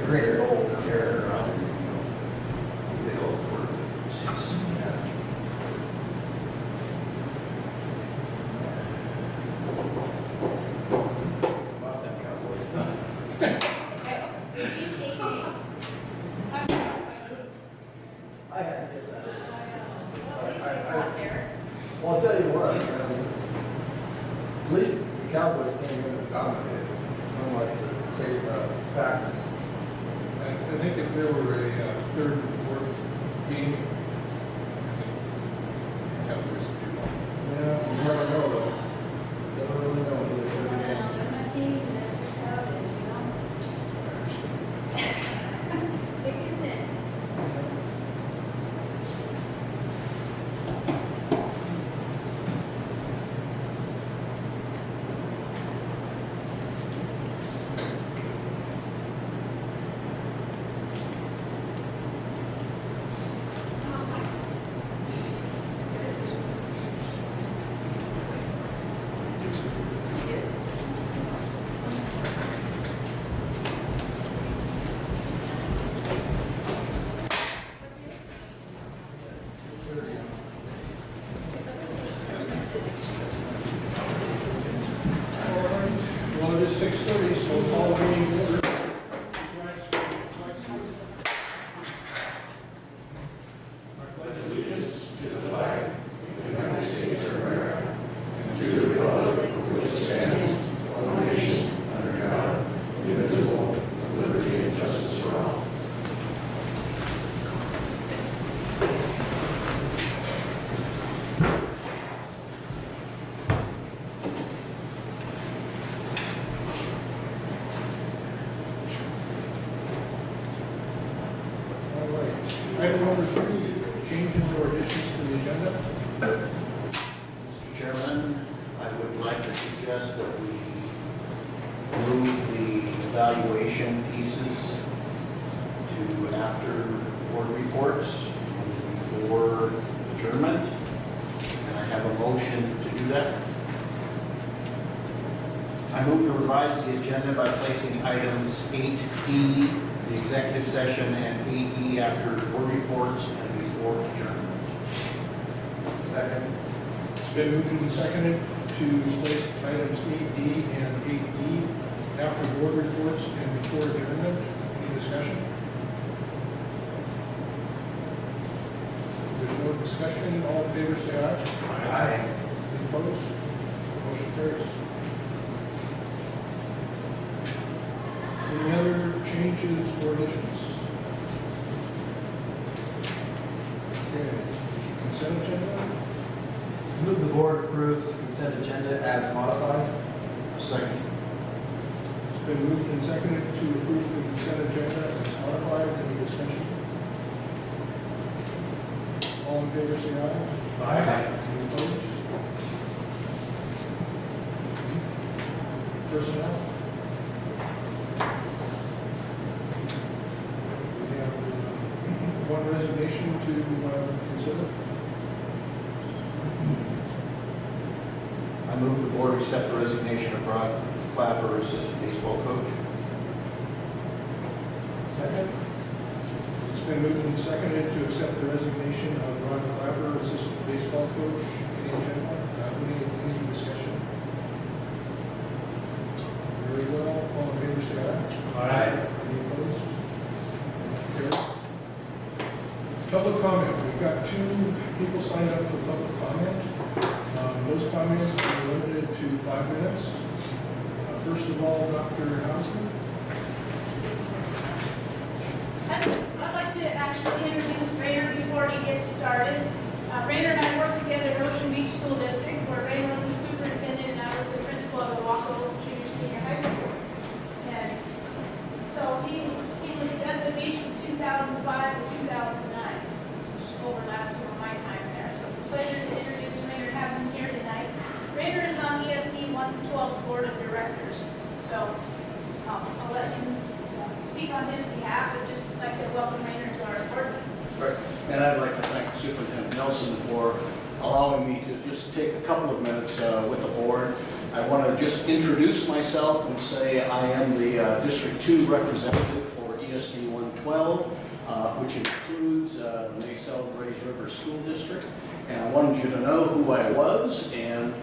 Great old here. They all work. About them Cowboys. I had to get that. Well, I'll tell you what, at least the Cowboys came in and dominated, unlike the Packers. I think if there were a third and fourth game, Cowboys would be fine. Yeah, you never know though. Never really know who they're going to get. Well, it is 6:30, so we'll call the meeting to order. All right. Item number 3, changes or additions to the agenda. Mr. Chairman, I would like to suggest that we move the evaluation pieces to after board reports and before adjournment. And I have a motion to do that. I move to revise the agenda by placing items 8E, the executive session, and 8E after board reports and before adjournment. Second. It's been moved and seconded to place items 8D and 8E after board reports and before adjournment. Any discussion? If there's no discussion, all in favor say aye. Aye. Any opposed? Motion carries. Any other changes or additions? Okay, consent agenda? Move the board approves consent agenda as modified. Second. It's been moved and seconded to approve the consent agenda as modified. Any discussion? All in favor say aye. Aye. Any opposed? Personnel? We have one resignation to consider. I move the board accept the resignation of Rod Clapper, assistant baseball coach. Second. It's been moved and seconded to accept the resignation of Ron Clapper, assistant baseball coach. Any discussion? Very well. All in favor, say aye. Aye. Any opposed? Motion carries. Public comment. We've got 2 people signed up for public comment. Those comments are limited to 5 minutes. First of all, Dr. Housen. I'd like to actually introduce Raynor before he gets started. Raynor and I work together at Ocean Beach School District, where Raynor was the superintendent and I was the principal of the Waco Junior Senior High School. And so he was at the beach from 2005 to 2009. Which overlaps some of my time there. So it's a pleasure to introduce Raynor and have him here tonight. Raynor is on ESD 112's board of directors. So I'll let him speak on his behalf, but just like to welcome Raynor to our board. Right. And I'd like to thank Superintendent Nelson for allowing me to just take a couple of minutes with the board I want to just introduce myself and say I am the District 2 representative for ESD 112, which includes the Naselle Grays River School District. And I wanted you to know who I was and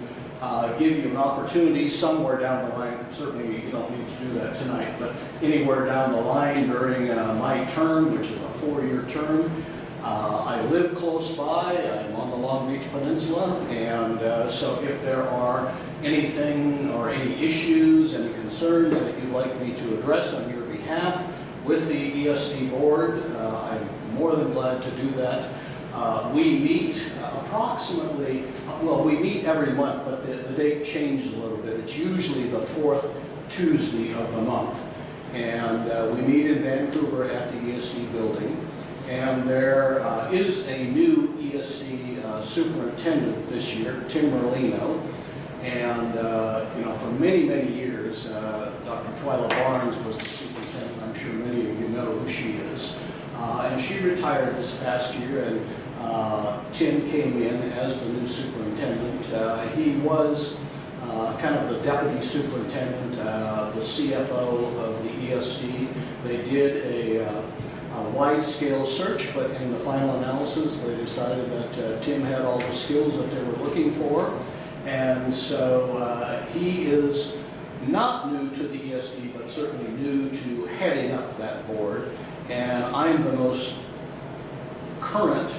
give you an opportunity somewhere down the line. Certainly you don't need to do that tonight, but anywhere down the line during my term, which is a 4-year term. I live close by. I'm on the Long Beach Peninsula, and so if there are anything or any issues, any concerns that you'd like me to address on your behalf with the ESD board, I'm more than glad to do that. We meet approximately, well, we meet every month, but the date changes a little bit. It's usually the 4th Tuesday of the month. And we meet in Vancouver at the ESD building. And there is a new ESD superintendent this year, Tim Merlino. And, you know, for many, many years, Dr. Twyla Barnes was the superintendent. I'm sure many of you know who she is. And she retired this past year, and Tim came in as the new superintendent. He was kind of the deputy superintendent, the CFO of the ESD. They did a wide-scale search, but in the final analysis, they decided that Tim had all the skills that they were looking for. And so he is not new to the ESD, but certainly new to heading up that board. And I'm the most current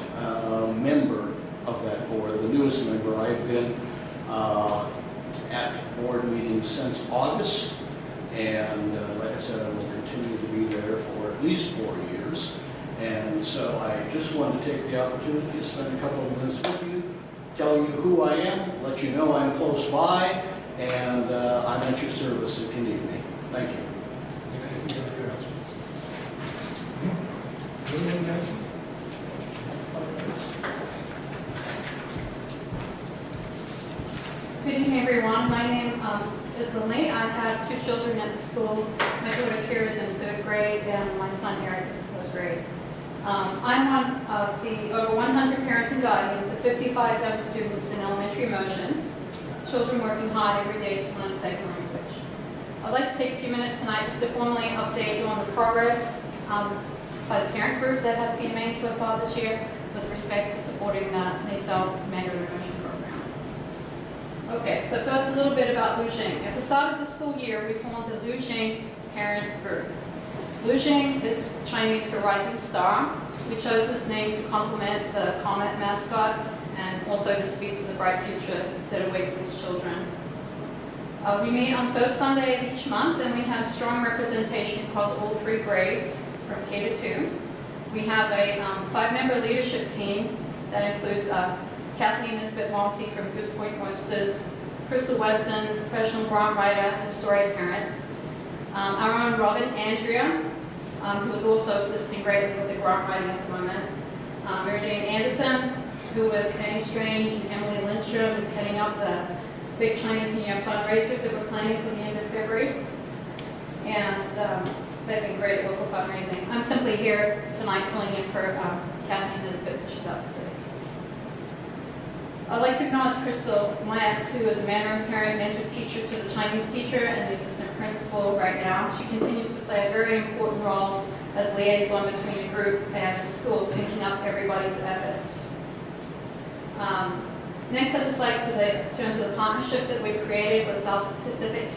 member of that board, the newest member. I've been at board meetings since August, and like I said, I will continue to be there for at least 4 years. And so I just wanted to take the opportunity to spend a couple of minutes with you, tell you who I am, let you know I'm close by, and I'm at your service if you need me. Thank you. Good evening, everyone. My name is Lily. I have 2 children at the school. My daughter Kira is in 3rd grade, and my son Eric is in 1st grade. I'm one of the over 100 parents and guardians of 55 young students in elementary immersion, children working hard every day to learn a second language. I'd like to take a few minutes tonight just to formally update you on the progress by the parent group that has been made so far this year with respect to supporting the Naselle Mandarin Immersion Program. Okay, so first a little bit about Luqing. At the start of the school year, we formed the Luqing parent group. Luqing is Chinese for rising star. We chose this name to complement the comet mascot and also to speak to the bright future that awaits these children. We meet on first Sunday of each month, and we have strong representation across all 3 grades from K to 2. We have a 5-member leadership team that includes Kathleen Nisbet-Monsey from Goose Point Oysters, Crystal Weston, professional grant writer and a storied parent, our own Robin Andrea, who is also assisting greatly with the grant writing at the moment, Mary Jane Anderson, who with Fanny Strange and Emily Lindstrom is heading up the big Chinese New Year fundraiser that we're planning for the end of February. And they've been great at local fundraising. I'm simply here tonight filling in for Kathleen Nisbet, she's out sick. I'd like to acknowledge Crystal Myatz, who is a Mandarin parent, mentor teacher to the Chinese teacher and the assistant principal right now. She continues to play a very important role as liaison between the group and the school, syncing up everybody's efforts. Next, I'd just like to turn to the partnership that we've created with South Pacific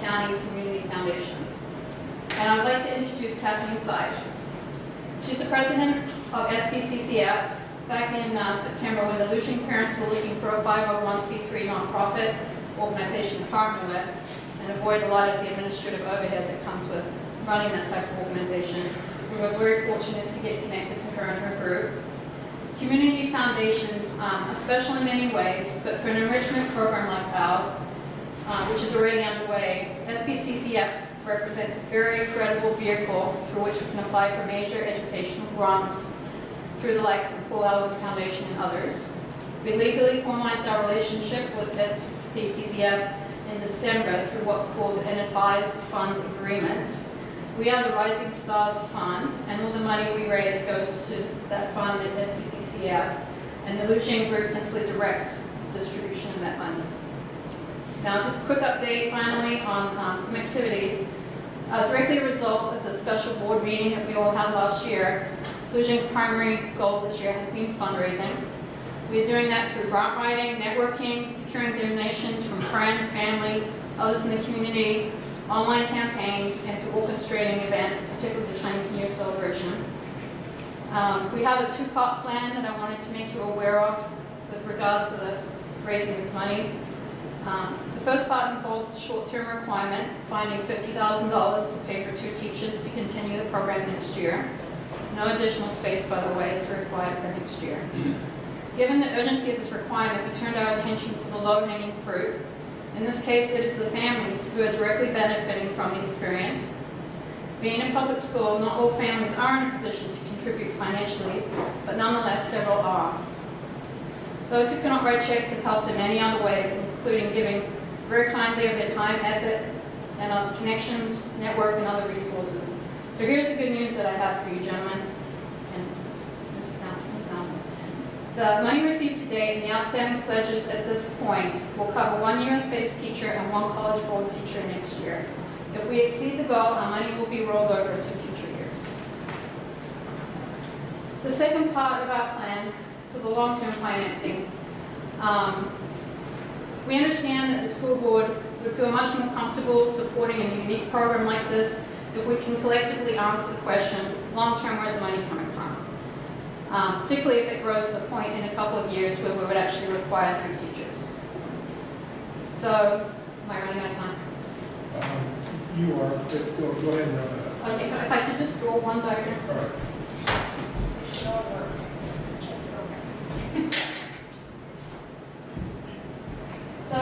County Community Foundation. And I'd like to introduce Kathleen Seiss. She's the president of SPCCF. Back in September, when the Luqing parents were looking for a 501c3 nonprofit organization to partner with and avoid a lot of the administrative overhead that comes with running that type of organization, we were very fortunate to get connected to her and her group. Community foundations are special in many ways, but for an enrichment program like ours, which is already underway, SPCCF represents a very credible vehicle through which we can apply for major educational grants through the likes of the Paul Allen Foundation and others. We legally formalized our relationship with SPCCF in December through what's called an advised fund agreement. We are the Rising Stars Fund, and all the money we raise goes to that fund at SPCCF, and the Luqing Group simply directs the distribution of that money. Now, just a quick update finally on some activities. Directly a result of the special board meeting that we all had last year, Inclusion's primary goal this year has been fundraising. We are doing that through grant writing, networking, securing donations from friends, family, others in the community, online campaigns, and through orchestrating events, particularly the Chinese New Year celebration. We have a two-part plan that I wanted to make you aware of with regard to the raising this money. The first part involves the short-term requirement, finding $50,000 to pay for 2 teachers to continue the program next year. No additional space, by the way, is required for next year. Given the urgency of this requirement, we turned our attention to the low-hanging fruit. In this case, it is the families who are directly benefiting from the experience. Being in public school, not all families are in a position to contribute financially, but nonetheless, several are. Those who cannot write checks have helped in many other ways, including giving very kindly of their time, effort, and other connections, network, and other resources. So here's the good news that I have for you, gentlemen, and Ms. Nelson. The money received to date and the outstanding pledges at this point will cover 1 US-based teacher and 1 College Board teacher next year. If we exceed the goal, our money will be rolled over to future years. The second part of our plan for the long-term financing, we understand that the school board would feel much more comfortable supporting a unique program like this if we can collectively answer the question, long-term, where's the money coming from? Particularly if it grows to the point in a couple of years where we would actually require 3 teachers. So, am I running out of time? You are, but go ahead and run it up. Okay, if I could just draw one diagram. All right. It should all work. Check it over. So,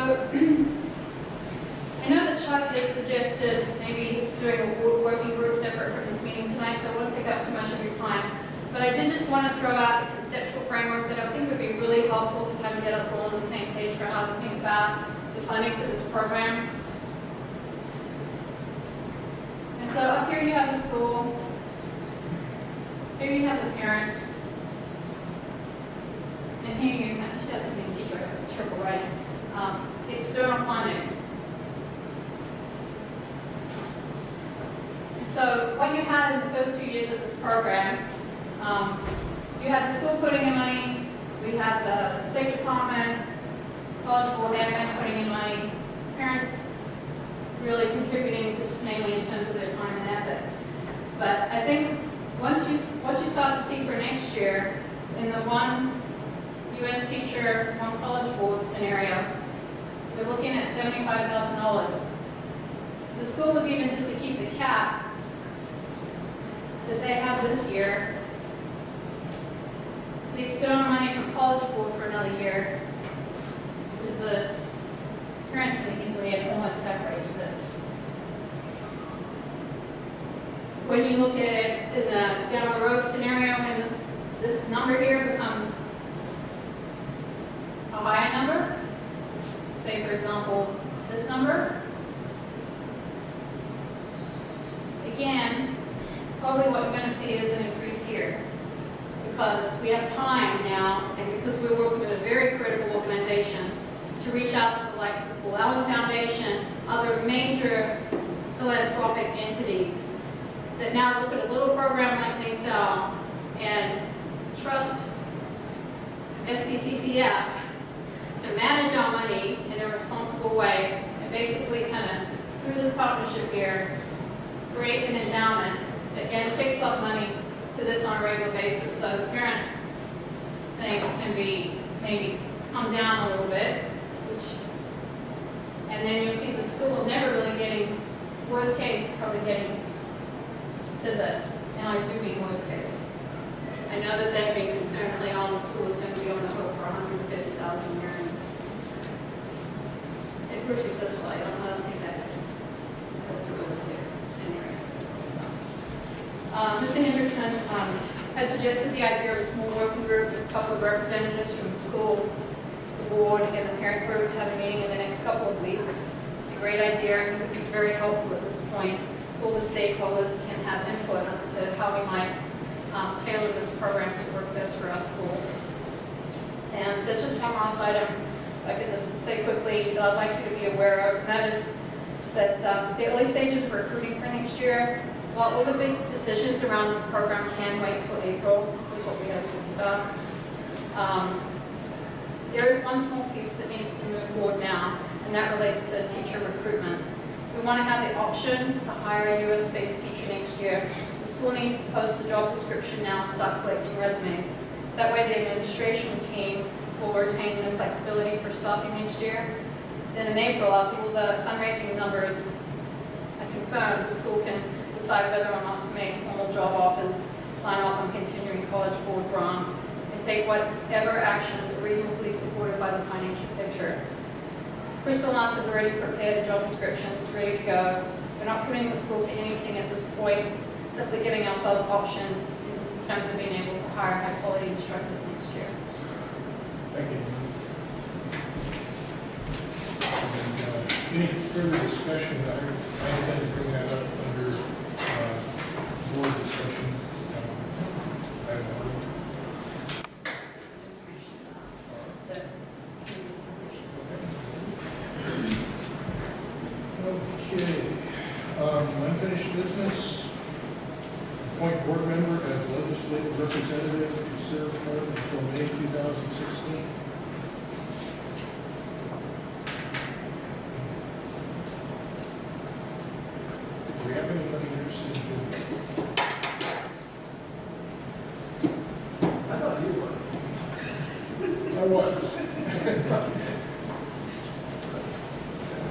I know that Chuck has suggested maybe doing a board working group separate from this meeting tonight, so I won't take up too much of your time. But I did just want to throw out a conceptual framework that I think would be really helpful to kind of get us all on the same page for how to think about the funding for this program. And so up here you have the school, here you have the parents, and here you have, she doesn't mean teacher, I guess, triple writing, the external funding. So what you had in the first 2 years of this program, you had the school putting in money, we had the State Department, College Board admin putting in money, parents really contributing just mainly in terms of their time and effort. But I think once you start to see for next year, in the 1 US teacher, 1 College Board scenario, we're looking at $75,000. The school was even just to keep the cap that they have this year. The external money from College Board for another year is this. Parents can easily add almost half rates this. When you look at it in the down the road scenario, when this number here becomes a higher number, say for example, this number, again, probably what you're going to see is an increase here. Because we have time now, and because we're working with a very critical organization to reach out to the likes of the Paul Allen Foundation, other major philanthropic entities that now look at a little program like Naselle and trust SBCCF to manage our money in a responsible way, and basically kind of, through this partnership here, create an endowment that again kicks off money to this on a regular basis, so the parent thing can be maybe come down a little bit, and then you'll see the school never really getting, worst case, probably getting to this, and I do mean worst case. I know that they've been concerned early on the school is going to be on the hook for $150,000 a year. If we're successful, I don't think that's a realistic scenario. Mr. Hendrickson has suggested the idea of a small working group with a couple of representatives from the school, the board, and the parent group to have a meeting in the next couple of weeks. It's a great idea. I think it would be very helpful at this point, so all the stakeholders can have input into how we might tailor this program to work best for our school. And there's just one last item I could just say quickly that I'd like you to be aware of, and that is that the early stages of recruiting for next year, while all the big decisions around this program can wait till April, is what we have talked about. There is one small piece that needs to move forward now, and that relates to teacher recruitment. We want to have the option to hire a US-based teacher next year. The school needs to post the job description now and start collecting resumes. That way the administration team will retain the flexibility for staffing next year. Then in April, after all the fundraising numbers are confirmed, the school can decide whether or not to make formal job offers, sign off on continuing college board grants, and take whatever actions are reasonably supported by the financial picture. Crystal Nuts has already prepared a job description, it's ready to go. We're not committing the school to anything at this point, simply giving ourselves options in terms of being able to hire high-quality instructors next year. Thank you. And, any further discussion? I intend to bring that up under board discussion. I don't know. Okay. Unfinished business. Appoint board member as legislative representative to serve term until May 2016. Do we have anybody interested in doing that? I thought you were. I was.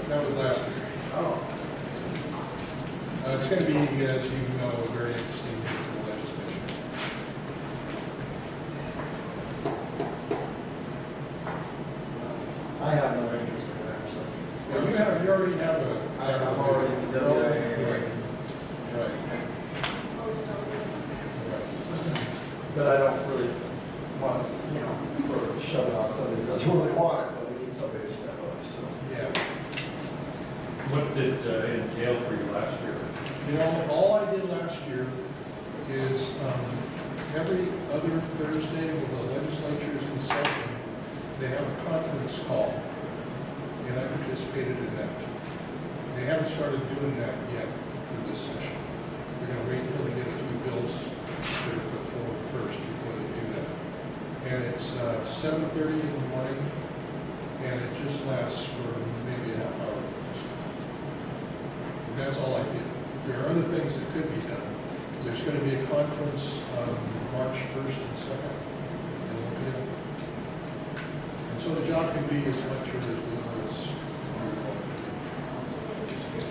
That was last year. Oh. It's going to be, as you know, a very interesting year for the legislature. I have no interest in it, actually. Well, you already have a. I'm already in the WIA. Right. But I don't really want, you know, sort of shove out somebody that doesn't really want it, but we need somebody to step up, so. Yeah. What did it entail for you last year? You know, all I did last year is every other Thursday when the legislature is in session, they have a conference call, and I participated in that. They haven't started doing that yet for this session. They're going to wait until they get a few bills to put forward first before they do that. And it's 7:30 in the morning, and it just lasts for maybe a half hour. And that's all I did. There are other things that could be done. There's going to be a conference March 1st and 2nd in Olympia. And so the job can be as much or as little as you want it to be.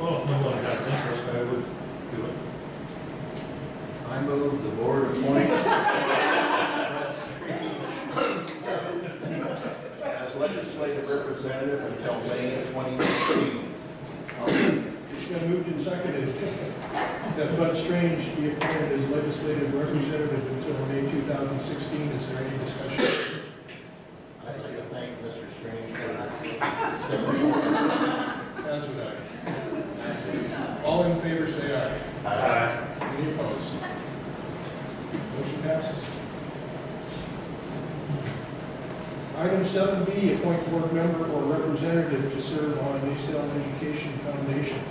Well, if no one has interest, I would do it. I move the board appoint as legislative representative until May 2016. It's been moved and seconded that Bud Strange be appointed as legislative representative until May 2016. Is there any discussion? I'd like to thank Mr. Strange for stepping forward. As would I. All in favor, say aye. Aye. Any opposed? Motion passes. Item 7B, appoint board member or representative to serve on Naselle Education Foundation.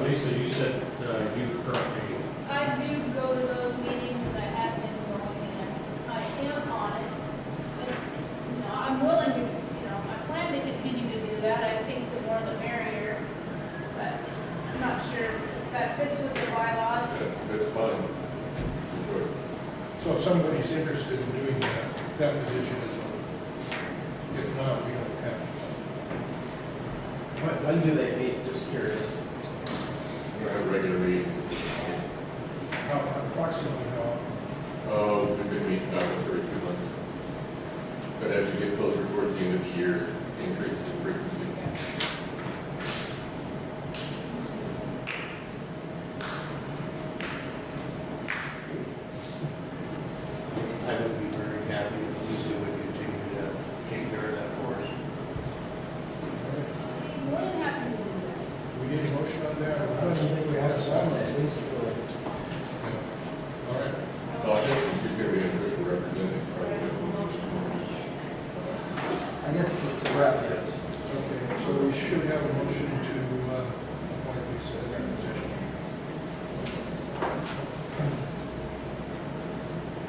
Lisa, you said you currently, I do go to those meetings and I have been going and I am on it. But, you know, I'm willing to, you know, I plan to continue to do that. I think the more the merrier. But I'm not sure if that fits with the bylaws. that's fine. Sure. So if somebody's interested in doing that, that position is open. If not, we don't have to. When do they meet? Just curious. We have regular meetings. How approximately how often? We've been meeting about once every 2 months. But as you get closer towards the end of the year, it increases in frequency. I would be very happy if Lisa would continue to take care of that for us. More than happy to do that. We need a motion on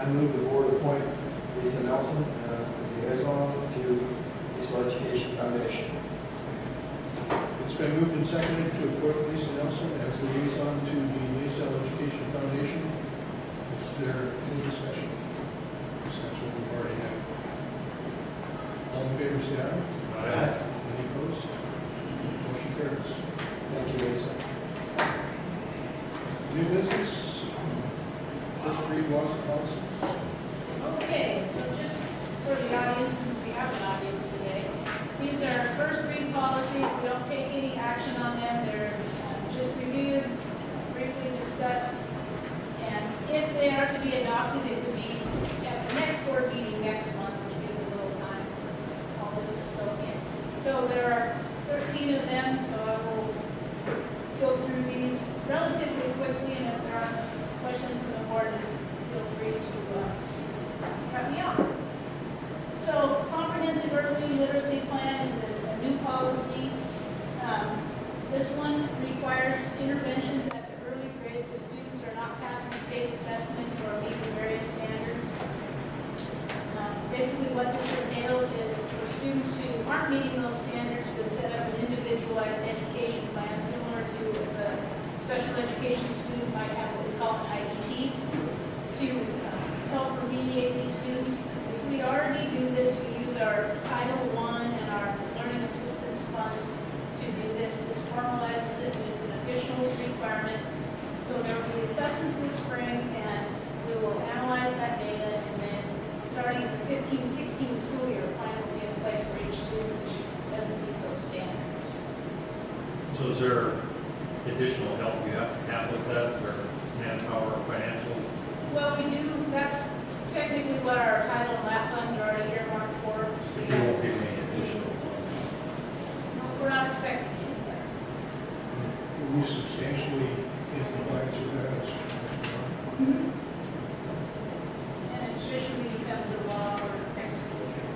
I move the board appoint Lisa Nelson as the liaison to Naselle Education Foundation. It's been moved and seconded to appoint Lisa Nelson as the liaison to the Naselle Education Foundation. Is there any discussion? That's what we've already had. All in favor, say aye. Aye. Any opposed? Motion carries. Thank you, Lisa. New business, first read laws and policies. Okay, so just for the audience, since we have an audience today, these are first read policies. We don't take any action on them. They're just reviewed, briefly discussed. And if they are to be adopted, it would be at the next board meeting next month, which gives a little time, all this to soak in. So there are 13 of them, so I will go through these relatively quickly, and if there are questions from the board, just feel free to cut me off. So comprehensive early literacy plan is a new policy. This one requires interventions at the early grades if students are not passing state assessments or meeting various standards. Basically what this entails is for students who aren't meeting those standards, we would set up an individualized education plan similar to if a special education student might have what we call an IEP to help remediate these students. We already do this. We use our Title I and our Learning Assistance Funds to do this. This formalizes it. It's an official requirement. So there will be assessments this spring, and we will analyze that data, and then starting at the 15-16 school year, a plan will be in place for each student who doesn't meet those standards. So is there additional help you have to have with that, or manpower, financial? Well, we do, that's technically what our title and lap funds are already earmarked for. But you won't give me additional funds? We're not expecting any there. Will we substantially in compliance with that? And it officially becomes a law for next school year.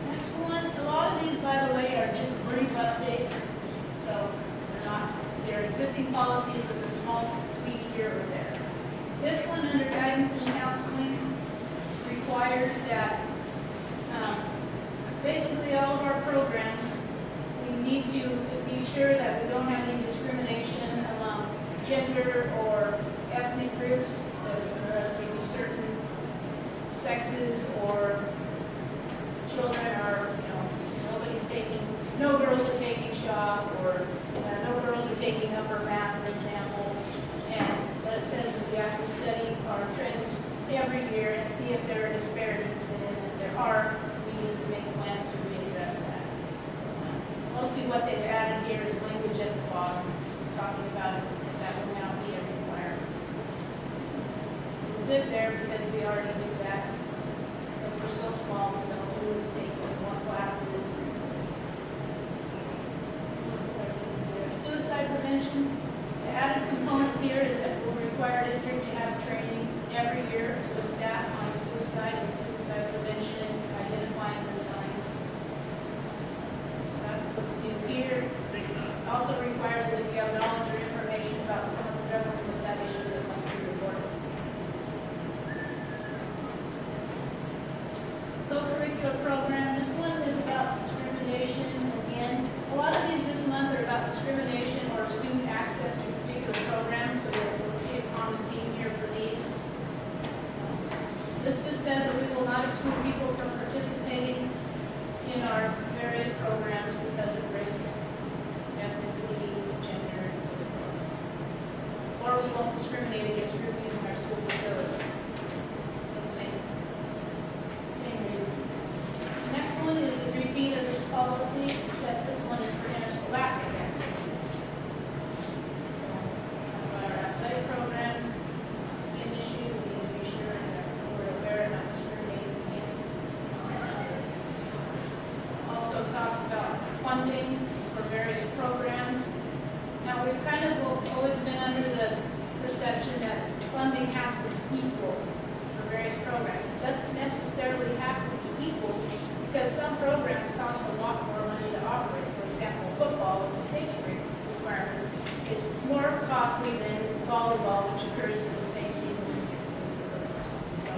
Next one, a lot of these, by the way, are just brief updates. So they're existing policies with a small tweak here or there. This one, under guidance and counseling, requires that basically all of our programs, we need to be sure that we don't have any discrimination among gender or ethnic groups, whereas maybe certain sexes or children are, no girls are taking shop, or no girls are taking upper math, for example. And what it says is we have to study our trends every year and see if there are disparities, and if there are, we need to make plans to readdress that. Mostly what they've added here is language at the bottom, talking about it, and that will now be a requirement. We're good there because we already do that. Because we're so small, we know who is taking what classes. Suicide prevention, the added component here is that we'll require district to have training every year to the staff on suicide and suicide prevention, identifying the signs. So that's what's new here. Also requires that if you have knowledge or information about someone struggling with that issue, that must be reported. Co-curricular program, this one is about discrimination. Again, a lot of these this month are about discrimination or student access to particular programs, so we'll see a common theme here for these. This just says that we will not exclude people from participating in our various programs because of race, ethnicity, gender, and so forth. Or we won't discriminate against group using our school facilities. The same reasons. The next one is a repeat of this policy, except this one is for interscholastic activities. So, our athletic programs, same issue, we need to be sure that we're aware and not discriminating against. Also talks about funding for various programs. Now, we've kind of always been under the perception that funding has to be equal for various programs. It doesn't necessarily have to be equal, because some programs cost a lot more money to operate. For example, football with the safety requirements is more costly than volleyball, which occurs in the same season typically for girls. So,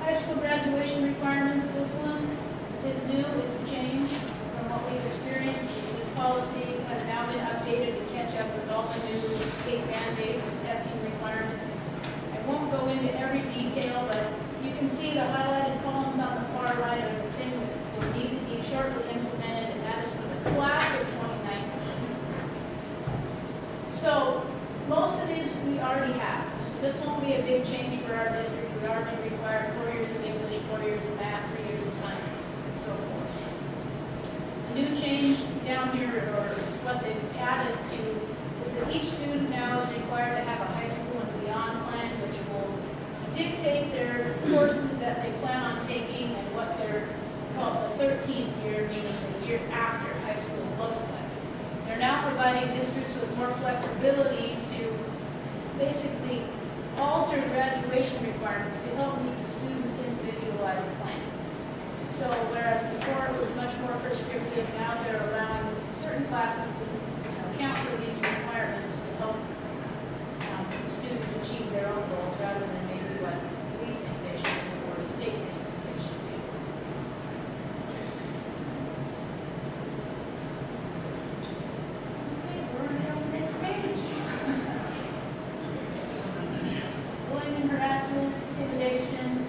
high school graduation requirements, this one is new, it's a change from what we've experienced. This policy has now been updated to catch up with all the new state mandates and testing requirements. I won't go into every detail, but you can see the highlighted columns on the far right are the things that will need to be shortly implemented, and that is for the class of 2019. So most of these we already have. So this won't be a big change for our district. We already require 4 years of English, 4 years of math, 3 years of science, and so forth. The new change down here, or what they've added to, is that each student now is required to have a high school and beyond plan, which will dictate their courses that they plan on taking and what they're called the 13th year, meaning the year after high school looks like. They're now providing districts with more flexibility to basically alter graduation requirements to help meet the students' individualized plan. So whereas before it was much more prescriptive, now they're allowing certain classes to account for these requirements to help students achieve their own goals rather than maybe what we think they should be or the state thinks they should be. Okay, we're on the next page. Bullying and harassment, intimidation.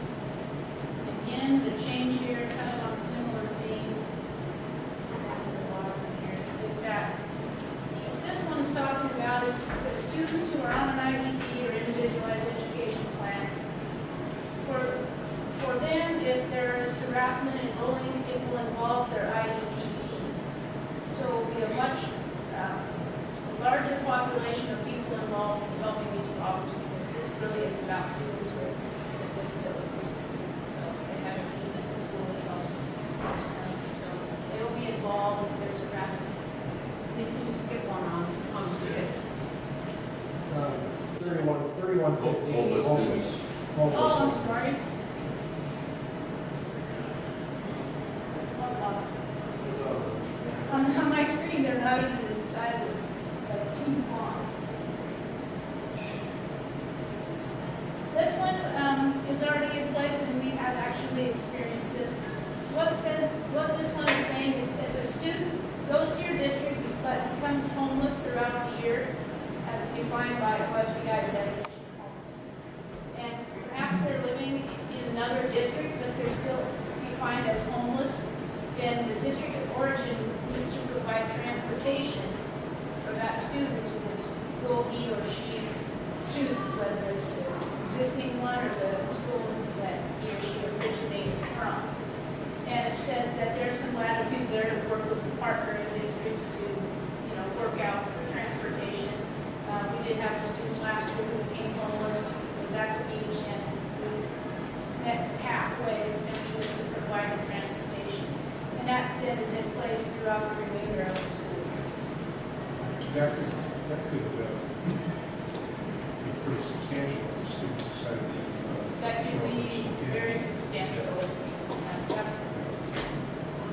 Again, the change here, kind of on a similar theme. Is that this one is talking about is the students who are on an IEP or individualized education plan. For them, if there is harassment and bullying, it will involve their IEP team. So it will be a much larger population of people involved in solving these problems, because this really is about students with disabilities. So they have a team at the school that helps them. So they will be involved if there's harassment. Please you skip one on the skip. 3115. Homeless students. Oh, I'm sorry. On my screen, they're not even the size of like 2 font. This one is already in place, and we have actually experienced this. So what this one is saying, if a student goes to your district but becomes homeless throughout the year, as defined by OSBI's definition of homeless, and perhaps they're living in another district, but they're still defined as homeless, then the district of origin needs to provide transportation for that student to the school he or she chooses, whether it's the existing one or the school that he or she originated from. And it says that there's some latitude there to work with partner districts to, work out the transportation. We did have a student last year who became homeless, was at the beach, and we met halfway essentially to provide the transportation. And that then is in place throughout the remainder of the school year. That could be pretty substantial if the students decide to. That could show be up again. very substantial. Work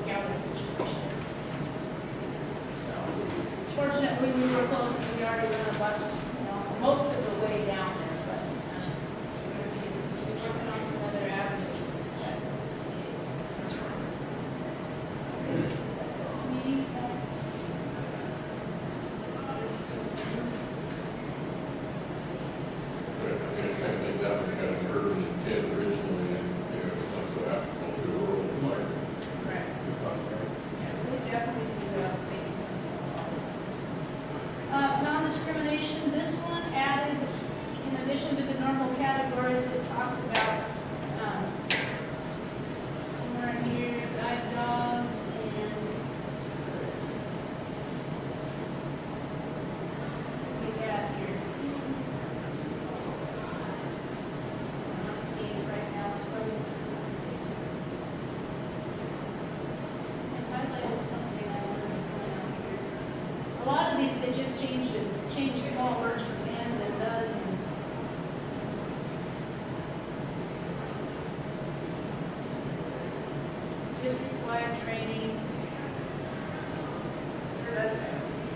out the situation. So, fortunately, we were close and we already run a bus, most of the way down there, but we're going to be working on some other avenues if that was the case. This meeting, But I kind of think that was kind of an urban intent originally, and, it's not so applicable to rural environment. correct. Yeah, we definitely do things on all sides. Non-discrimination, this one added, in addition to the normal categories, it talks about, somewhere in here, guide dogs and, let's see, where is it? What we got here? I'm not seeing it right now, it's probably. I highlighted something I wanted to point out here. A lot of these, they just change small words from and and does, and required training. Sort of,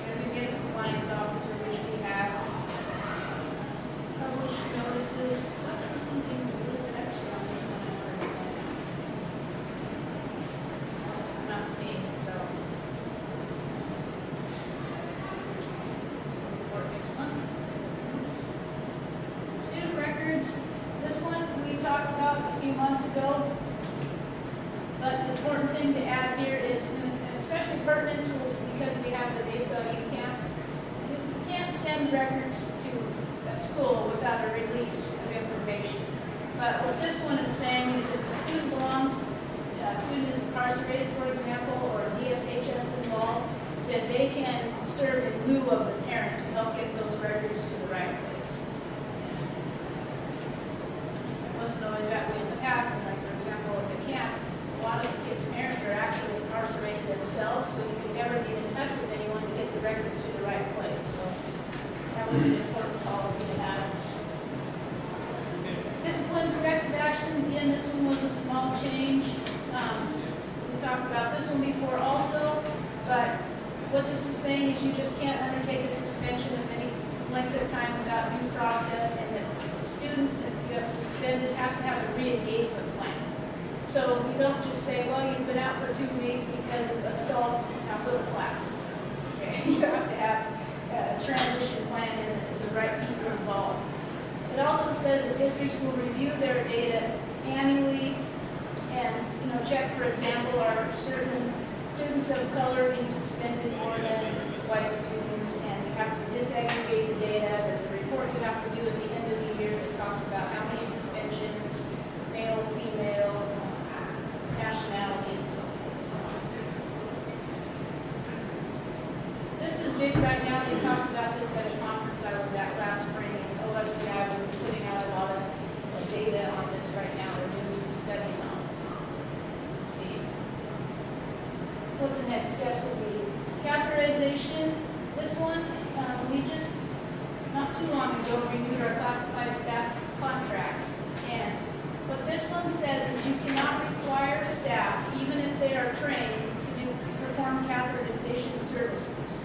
designated compliance officer, which we have. Published notices, what was something a little bit extra on this one? I'm not seeing it, so. So report next month. Student records, this one we talked about a few months ago. But the important thing to add here is, and especially pertinent to, because we have the Naselle Youth Camp, you can't send records to a school without a release of information. But what this one is saying is if the student belongs, a student is incarcerated, for example, or DSHS involved, then they can serve in lieu of the parent to help get those records to the right place. It wasn't always that way in the past, and like, for example, at the camp, a lot of the kids' parents are actually incarcerated themselves, so you could never get in touch with anyone to get the records to the right place. So that was an important policy to have. Discipline corrective action, again, this one was a small change. We talked about this one before also, but what this is saying is you just can't undertake a suspension of any length of time without due process, and that the student that you have suspended has to have a re-engagement plan. So you don't just say, well, you've been out for 2 weeks because of assault, now go to class. Okay? You have to have a transition plan and the right people involved. It also says that districts will review their data annually and, check, for example, are certain students of color being suspended more than white students, and you have to disaggregate the data. There's a report you have to do at the end of the year that talks about how many suspensions, male, female, nationality, and so forth. This is big right now. They talked about this at a conference I was at last spring, and OSBI will be putting out a lot of data on this right now. They're doing some studies on it to see what the next steps will be. Catheterization, this one, we just, not too long ago, renewed our classified staff contract. And what this one says is you cannot require staff, even if they are trained, to perform catheterization services.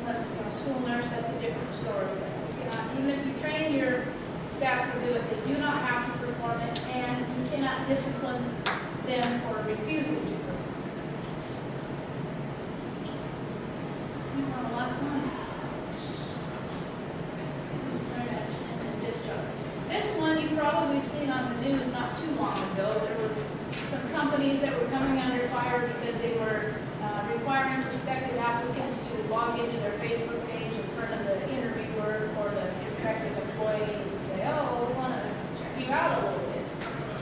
Unless, school nurse, that's a different story. But you cannot, even if you train your staff to do it, they do not have to perform it, and you cannot discipline them for refusing to perform it. You want the last one? Disciplinary action and then discharge. This one you've probably seen on the news not too long ago. There was some companies that were coming under fire because they were requiring prospective applicants to log into their Facebook page in front of the interviewer or the prospective employee and say, oh, we want to check you out a little bit.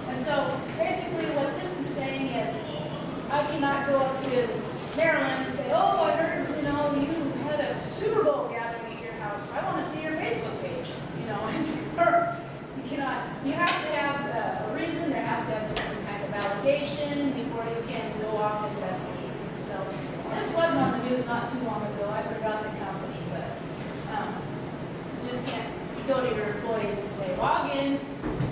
And so basically what this is saying is I cannot go up to Maryland and say, oh, I heard, you had a Super Bowl gathering at your house. I want to see your Facebook page, or you have to have a reason. There has to have been some kind of validation before you can go off investigating. So this was on the news not too long ago. I forgot the company, but you just can't go to your employees and say, log in,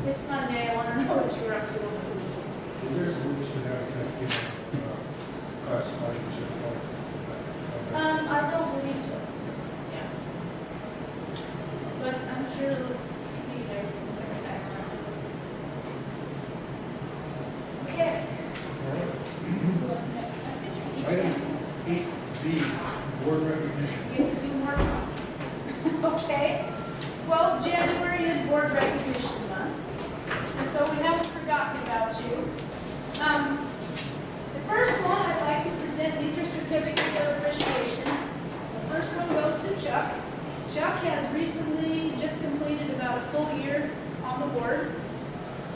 it's Monday, I want to know what you were up to over the weekend. Is there rules to that effect in classified and certified? I don't believe so. Yeah. But I'm sure it'll be there next time around. Okay. What's next? I think you keep Item saying. 8B, board recognition. We have to do more. Okay. Well, January is Board Recognition Month, and so we haven't forgotten about you. The first one I'd like to present, these are certificates of appreciation. The first one goes to Chuck. Chuck has recently just completed about a full year on the board,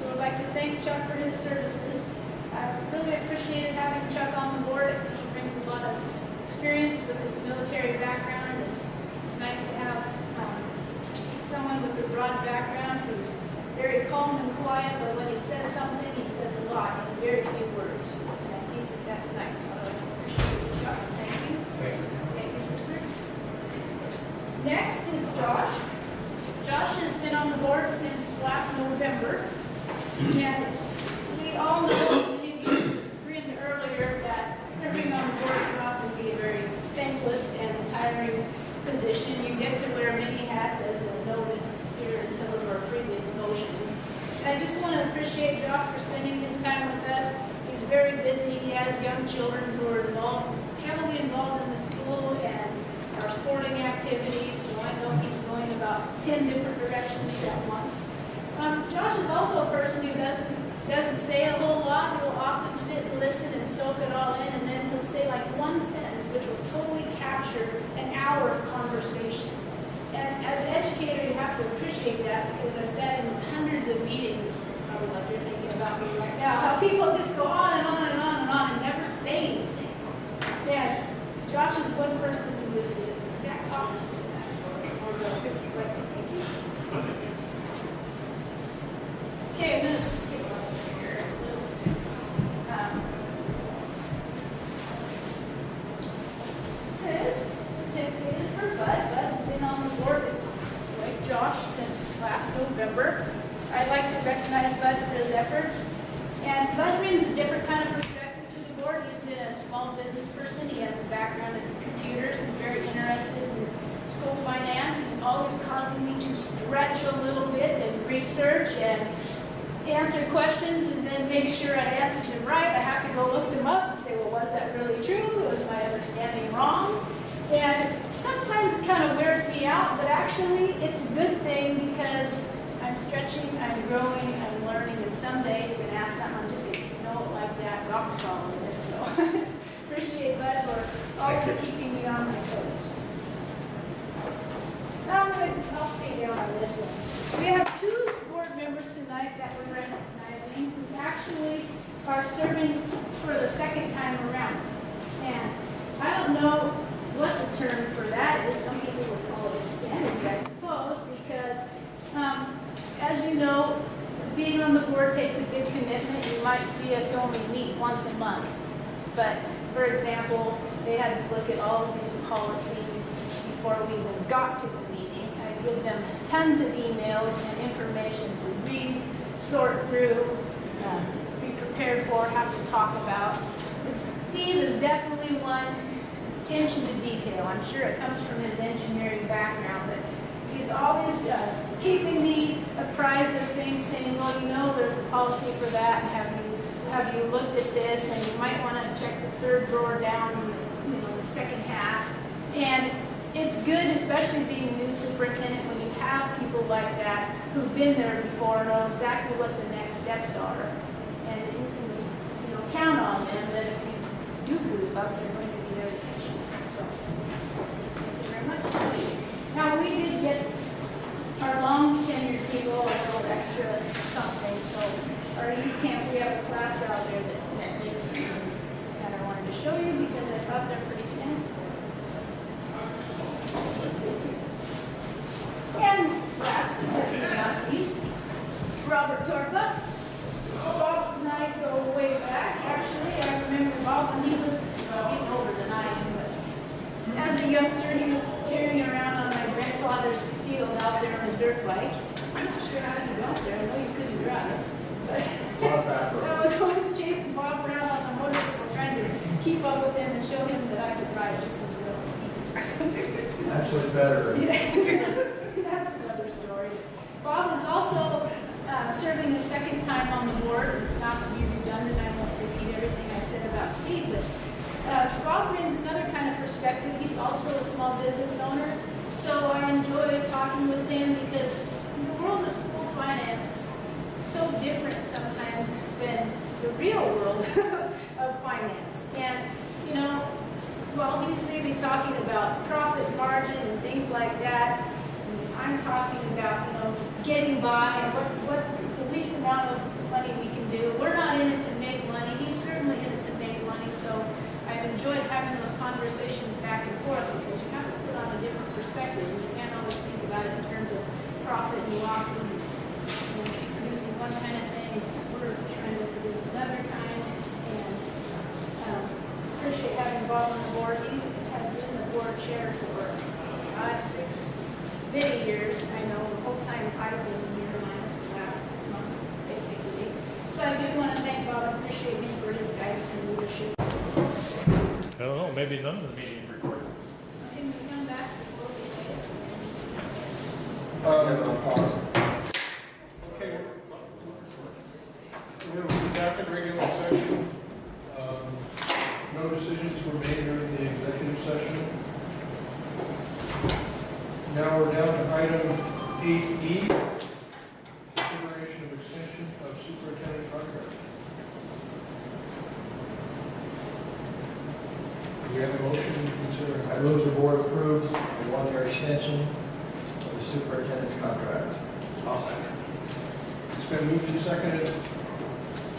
so I'd like to thank Chuck for his services. I really appreciated having Chuck on the board. He brings a lot of experience with his military background. It's nice to have someone with a broad background who's very calm and quiet, but when he says something, he says a lot in very few words. And I think that that's nice. So I'd like to appreciate you, Chuck. Thank you. Thank you. Thank you, sir. Next is Josh. Josh has been on the board since last November. And we all know, many of you position, you get to wear many hats, as noted here in some of our previous motions. And I just want to appreciate Josh for spending his time with us. He's very busy. He has young children who are heavily involved in the school and our sporting activities, so I know he's going about 10 different directions at once. Josh is also a person who doesn't say a whole lot. He will often sit and listen and soak it all in, and then he'll say like one sentence which will totally capture an hour of conversation. And as an educator, you have to appreciate that, because I've sat in hundreds of meetings, probably like you're thinking about me right now, how people just go on and on and on and on and never say anything. And Josh is one person who is the exact opposite of that. Thank you. Okay, I'm going to skip over here. This certificate is for Bud. Bud's been on the board like Josh since last November. I'd like to recognize Bud for his efforts. And Bud brings a different kind of perspective to the board. He's been a small business person. He has a background in computers and very interested in school finance. He's always causing me to stretch a little bit and research and answer questions and then make sure I answered them right. I have to go look them up and say, well, was that really true? Was my understanding wrong? And sometimes it kind of wears me out, but actually it's a good thing, because I'm stretching, I'm growing, I'm learning, and someday he's going to ask something, I'm just going to know it like that, rock solid in it. So appreciate Bud for always keeping me on my toes. Now I'll stay down on this one. We have two board members tonight that we're recognizing who actually are serving for the second time around. And I don't know what the term for that is. Some people would call it insanity, I suppose, because as you know, being on the board takes a big commitment. You might see us only meet once a month. But, for example, they had to look at all of these policies before we even got to the meeting. I give them tons of emails and information to read, sort through, be prepared for, have to talk about. Steve is definitely one. Attention to detail. I'm sure it comes from his engineering background, but he's always keeping me apprised of things, saying, well, you know, there's a policy for that, and have you looked at this, and you might want to check the third drawer down, the second half. And it's good, especially being a new superintendent, when you have people like that who've been there before, know exactly what the next steps are, and you know, count on them that if you do goof up, they're going to be there to catch you. So, thank you very much. Now, we did get our long tenured people a little extra something, so our youth camp, we have a class out there that makes these, and I wanted to show you because I thought they're pretty expensive. And last but certainly not least, Robert Torpa. Bob and I go way back. Actually, I remember Bob when he was, well, he's older than I am, but as a youngster, he was tearing around on my grandfather's field out there on a dirt bike. I'm not sure how you got there. I know you couldn't drive. But I was always chasing Bob around on the motorcycle, trying to keep up with him and show him that I could ride just as well as he could. Actually better. Yeah. That's another story. Bob is also serving a second time on the board. Not to be redundant, I won't repeat everything I said about Steve, but Bob brings another kind of perspective. He's also a small business owner, so I enjoy talking with him because the world of school finance is so different sometimes than the real world of finance. And, you know, while he's maybe talking about profit margin and things like that, I'm talking about, you know, getting by and what's the least amount of money we can do. We're not in it to make money. He's certainly in it to make money. So I've enjoyed having those conversations back and forth because you have to put on a different perspective. You can't always think about it in terms of profit and losses and producing one kind of thing. We're trying to produce another kind. And appreciate having Bob on the board. He has been the board chair for 6 many years. I know the whole time I've been here, minus the last month, basically. So I do want to thank Bob and appreciate him for his guidance and leadership. I don't know, maybe none of the meeting recorded. Can we come back to both Awesome. Okay. We're going to be back in regular session. No decisions were made during the executive session. Now we're down to item 8E, consideration of extension of superintendent contract. Do we have a motion to consider? I move the board approves the one-year extension of the superintendent's contract. I'll second. It's been moved and seconded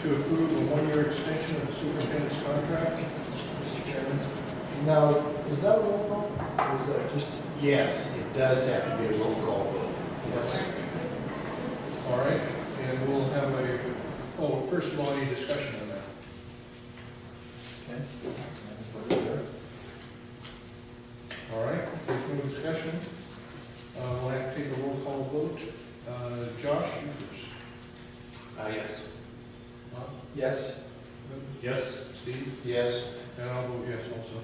to approve a one-year extension of the superintendent's contract. Mr. Chairman. Now, is that a roll call? Or is that just? Yes, it does have to be a roll call vote. Yes. All right, and we'll have a, oh, first of all, any discussion on that? Okay. All right, if there's no discussion, we'll have to take a roll call vote. Josh, you first. Yes. Bob? Yes. Yes. Steve? Yes. And I'll vote yes also.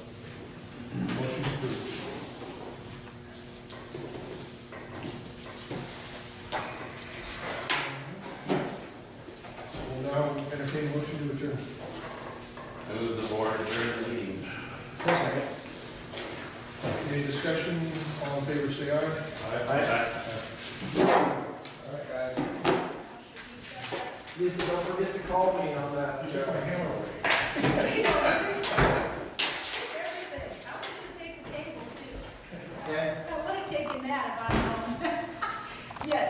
Motion approved. We'll now entertain a motion to adjourn. Move the board adjourn the meeting. Second. Any discussion? All in favor, say aye. All right, guys. Lisa, don't forget to call me on that. You took my hammer away. Everything. I want you to take the tables too. Okay. I would have taken that if I'd known. Yes.